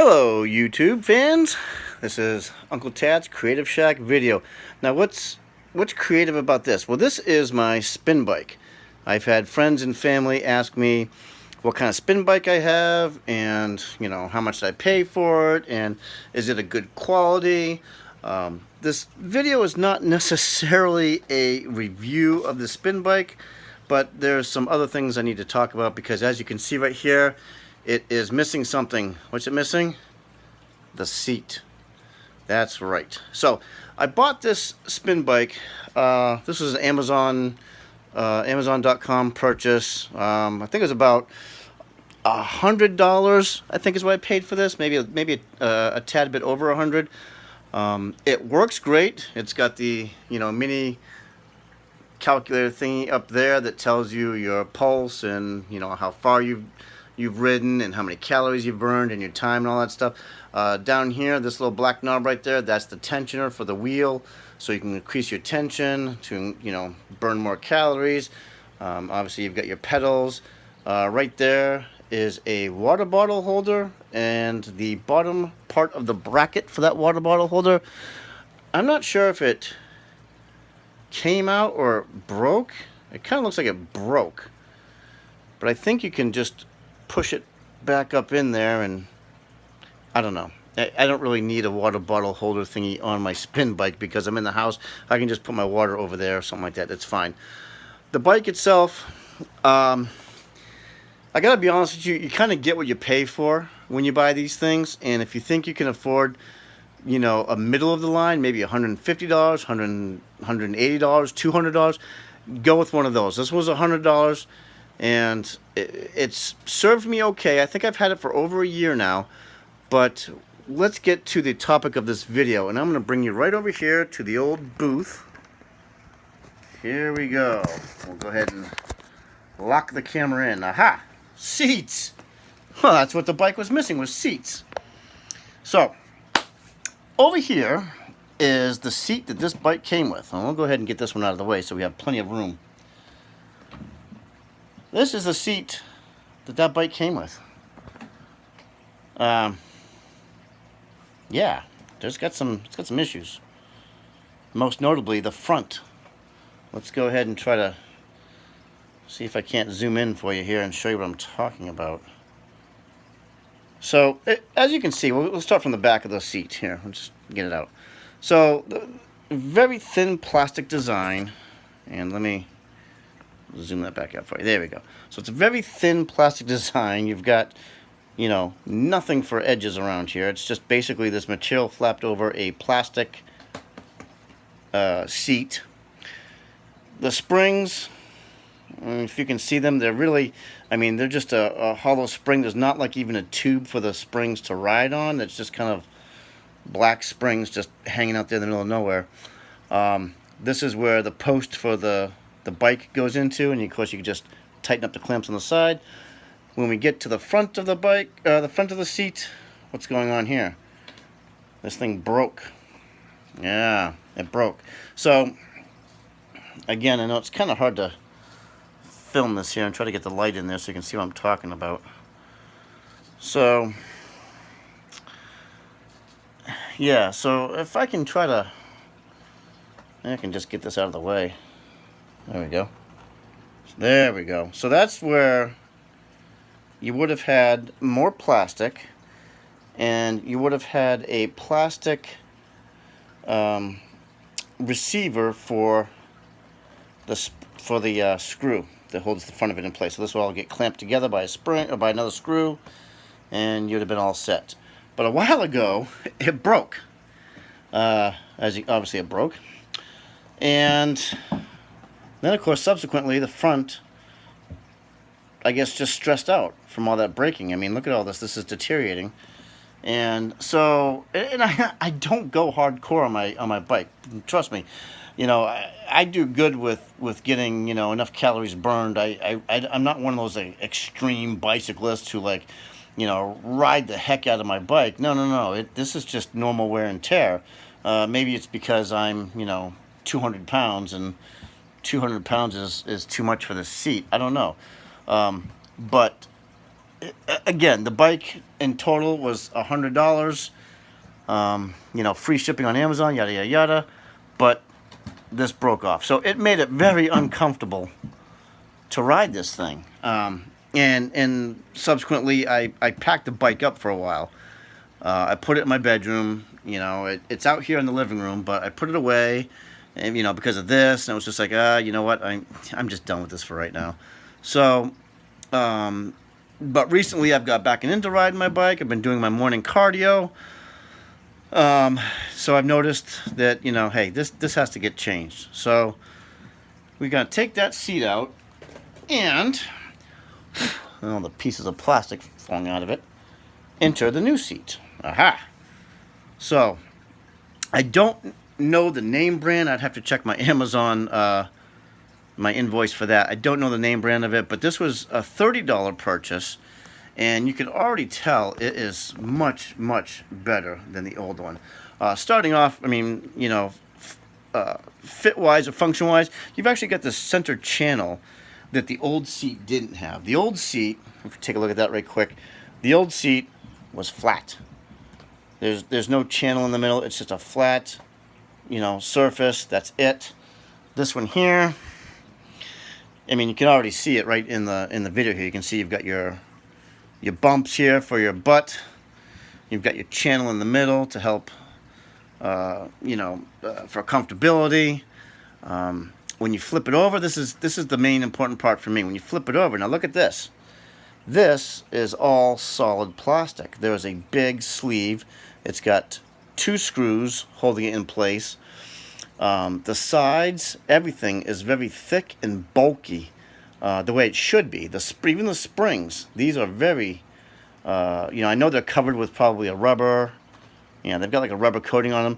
Hello YouTube fans, this is Uncle Tad's Creative Shack video. Now what's creative about this? Well, this is my spin bike. I've had friends and family ask me what kind of spin bike I have, and how much I pay for it, and is it a good quality. This video is not necessarily a review of the spin bike, but there's some other things I need to talk about, because as you can see right here, it is missing something. What's it missing? The seat. That's right. So I bought this spin bike. This was an Amazon.com purchase. I think it was about $100. I think is what I paid for this. Maybe a tad bit over $100. It works great. It's got the mini calculator thingy up there that tells you your pulse and how far you've ridden and how many calories you've burned and your time and all that stuff. Down here, this little black knob right there, that's the tensioner for the wheel, so you can increase your tension to burn more calories. Obviously you've got your pedals. Right there is a water bottle holder, and the bottom part of the bracket for that water bottle holder, I'm not sure if it came out or broke. It kind of looks like it broke, but I think you can just push it back up in there, and I don't know. I don't really need a water bottle holder thingy on my spin bike because I'm in the house. I can just put my water over there or something like that. It's fine. The bike itself, I gotta be honest with you, you kind of get what you pay for when you buy these things. And if you think you can afford a middle of the line, maybe $150, $180, $200, go with one of those. This was $100. And it's served me okay. I think I've had it for over a year now. But let's get to the topic of this video. And I'm going to bring you right over here to the old booth. Here we go. We'll go ahead and lock the camera in. Aha! Seats! Well, that's what the bike was missing, was seats. So, over here is the seat that this bike came with. And we'll go ahead and get this one out of the way so we have plenty of room. This is the seat that bike came with. Yeah, it's got some issues. Most notably, the front. Let's go ahead and try to see if I can't zoom in for you here and show you what I'm talking about. So, as you can see, we'll start from the back of the seat here. We'll just get it out. So, very thin plastic design, and let me zoom that back out for you. There we go. So it's a very thin plastic design. You've got, nothing for edges around here. It's just basically this material flapped over a plastic seat. The springs, if you can see them, they're really, they're just a hollow spring. There's not like even a tube for the springs to ride on. It's just kind of black springs just hanging out there in the middle of nowhere. This is where the post for the bike goes into, and of course you can just tighten up the clamps on the side. When we get to the front of the bike, the front of the seat, what's going on here? This thing broke. Yeah, it broke. So again, I know it's kind of hard to film this here and try to get the light in there so you can see what I'm talking about. So yeah, so if I can try to, I can just get this out of the way. There we go. There we go. So that's where you would have had more plastic, and you would have had a plastic receiver for the screw that holds the front of it in place. So this will all get clamped together by a spring or by another screw, and you'd have been all set. But a while ago, it broke. Obviously it broke, and then, of course, subsequently, the front, I guess, just stressed out from all that breaking. Look at all this. This is deteriorating. And so, and I don't go hardcore on my bike. Trust me. I do good with getting, enough calories burned. I'm not one of those extreme bicyclists who, ride the heck out of my bike. No. This is just normal wear and tear. Maybe it's because I'm, 200 pounds, and 200 pounds is too much for the seat. I don't know. But again, the bike in total was $100. You know, free shipping on Amazon, yada yada yada. But this broke off, so it made it very uncomfortable to ride this thing. And subsequently, I packed the bike up for a while. I put it in my bedroom. You know, it's out here in the living room, but I put it away, and you know, because of this, and it was just like, you know what, I'm just done with this for right now. So, but recently I've got back into riding my bike. I've been doing my morning cardio. So I've noticed that, you know, hey, this has to get changed. So we're gonna take that seat out, and all the pieces of plastic falling out of it, enter the new seat. Aha! So I don't know the name brand. I'd have to check my Amazon, my invoice for that. I don't know the name brand of it, but this was a $30 purchase, and you can already tell it is much, much better than the old one. Starting off, I mean, you know, fit-wise or function-wise, you've actually got the center channel that the old seat didn't have. The old seat, if you take a look at that right quick, the old seat was flat. There's no channel in the middle. It's just a flat, you know, surface. That's it. This one here, I mean, you can already see it right in the video here. You can see you've got your bumps here for your butt. You've got your channel in the middle to help, you know, for comfortability. When you flip it over, this is the main important part for me. When you flip it over, now look at this. This is all solid plastic. There is a big sleeve. It's got 2 screws holding it in place. The sides, everything is very thick and bulky, the way it should be. Even the springs, these are very, you know, I know they're covered with probably a rubber. You know, they've got like a rubber coating on them.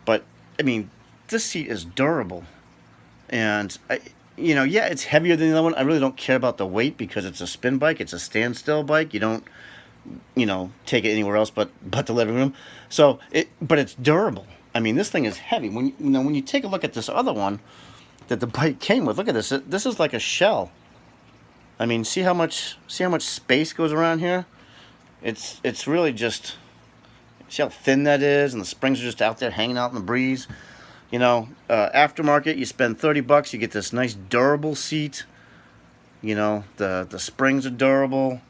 But, I mean, this seat is durable. And, you know, yeah, it's heavier than the other one. I really don't care about the weight because it's a spin bike. It's a standstill bike. You don't, you know, take it anywhere else but the living room. So, but it's durable. I mean, this thing is heavy. When you take a look at this other one that the bike came with, look at this. This is like a shell. I mean, see how much space goes around here? It's really just, see how thin that is, and the springs are just out there hanging out in the breeze. You know, aftermarket, you spend $30, you get this nice durable seat. You know, the springs are durable.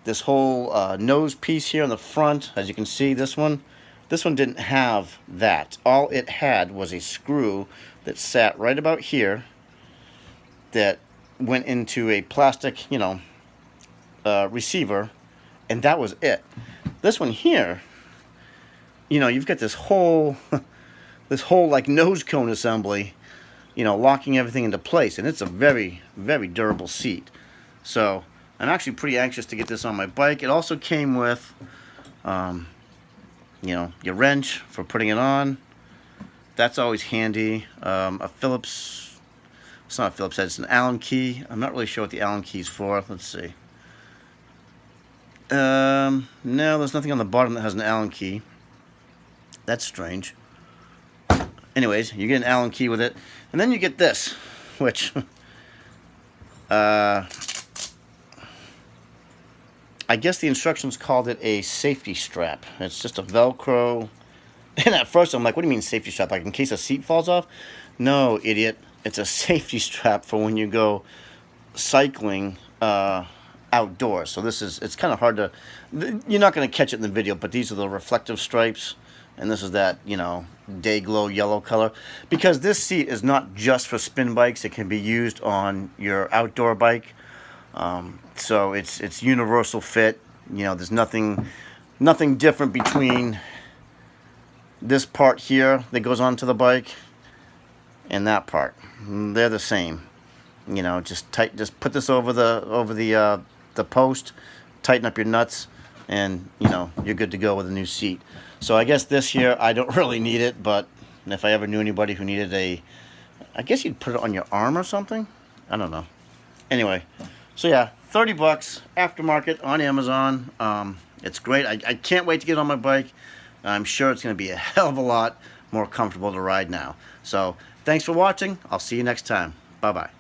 This whole nose piece here on the front, as you can see, this one didn't have that. All it had was a screw that sat right about here that went into a plastic, you know, receiver, and that was it. This one here, you know, you've got this whole this whole like nose cone assembly, you know, locking everything into place, and it's a very, very durable seat. So I'm actually pretty anxious to get this on my bike. It also came with, you know, your wrench for putting it on. That's always handy. A Phillips, it's not a Phillips head, it's an Allen key. I'm not really sure what the Allen key's for. Let's see. No, there's nothing on the bottom that has an Allen key. That's strange. Anyways, you get an Allen key with it, and then you get this, which I guess the instructions called it a safety strap. It's just a Velcro. And at first I'm like, what do you mean safety strap? Like in case a seat falls off? No, idiot. It's a safety strap for when you go cycling outdoors. So it's kind of hard to, you're not going to catch it in the video, but these are the reflective stripes. And this is that, you know, day glow yellow color. Because this seat is not just for spin bikes. It can be used on your outdoor bike. So it's universal fit. You know, there's nothing different between this part here that goes onto the bike and that part. They're the same. You know, just put this over the post, tighten up your nuts, and you know, you're good to go with a new seat. So I guess this here, I don't really need it, but if I ever knew anybody who needed I guess you'd put it on your arm or something. I don't know. Anyway, so yeah, $30 aftermarket on Amazon. It's great. I can't wait to get on my bike. I'm sure it's going to be a hell of a lot more comfortable to ride now. So thanks for watching. I'll see you next time. Bye-bye.